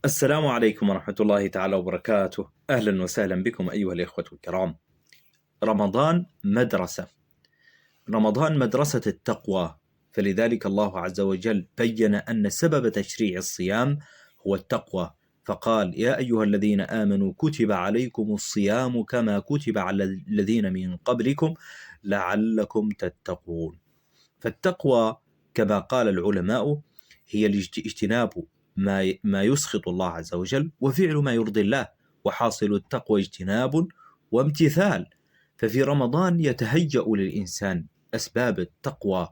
السلام عليكم ورحمة الله تعالى وبركاته. أهلا وسهلا بكم أيها الإخوة الكرام. رمضان مدرسة، رمضان مدرسة التقوى، فلذلك الله عز وجل بين أن سبب تشريع الصيام هو التقوى، فقال: يا أيها الذين آمنوا كتب عليكم الصيام كما كتب على الذين من قبلكم لعلكم تتقون. فالتقوى كما قال العلماء هي اجتناب ما يسخط الله عز وجل وفعل ما يرضي الله، وحاصل التقوى اجتناب وامتثال. ففي رمضان يتهيأ للإنسان أسباب التقوى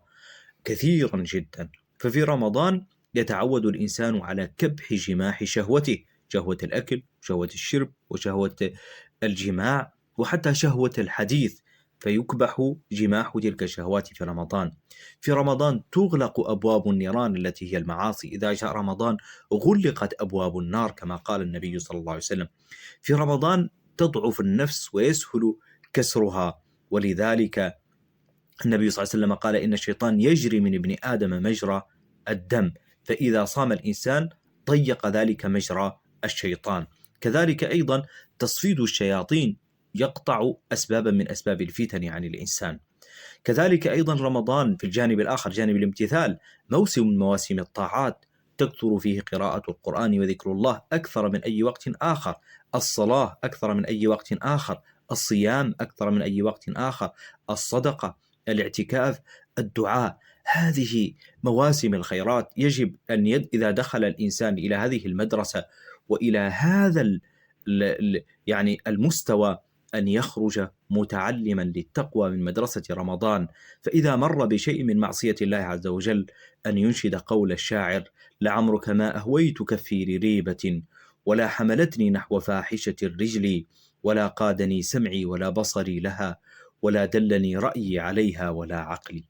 كثيرا جدا. ففي رمضان يتعود الإنسان على كبح جماح شهوته، شهوة الأكل، شهوة الشرب، وشهوة الجماع، وحتى شهوة الحديث، فيكبح جماح تلك الشهوات في رمضان. في رمضان تغلق أبواب النيران التي هي المعاصي، إذا جاء رمضان غلقت أبواب النار كما قال النبي صلى الله عليه وسلم. في رمضان تضعف النفس ويسهل كسرها، ولذلك النبي صلى الله عليه وسلم قال: إن الشيطان يجري من ابن آدم مجرى الدم، فإذا صام الإنسان ضيق ذلك مجرى الشيطان. كذلك أيضا تصفيد الشياطين يقطع أسبابا من أسباب الفتن عن الإنسان. كذلك أيضا رمضان في الجانب الآخر، جانب الامتثال، موسم من مواسم الطاعات، تكثر فيه قراءة القرآن وذكر الله أكثر من أي وقت آخر، الصلاة أكثر من أي وقت آخر، الصيام أكثر من أي وقت آخر، الصدقة، الاعتكاف، الدعاء. هذه مواسم الخيرات. يجب أن إذا دخل الإنسان إلى هذه المدرسة وإلى هذا يعني المستوى، أن يخرج متعلما للتقوى من مدرسة رمضان. فإذا مر بشيء من معصية الله عز وجل أن ينشد قول الشاعر: لعمرك ما أهويت كفي ريبة، ولا حملتني نحو فاحشة الرجل، ولا قادني سمعي ولا بصري لها، ولا دلني رأيي عليها ولا عقلي.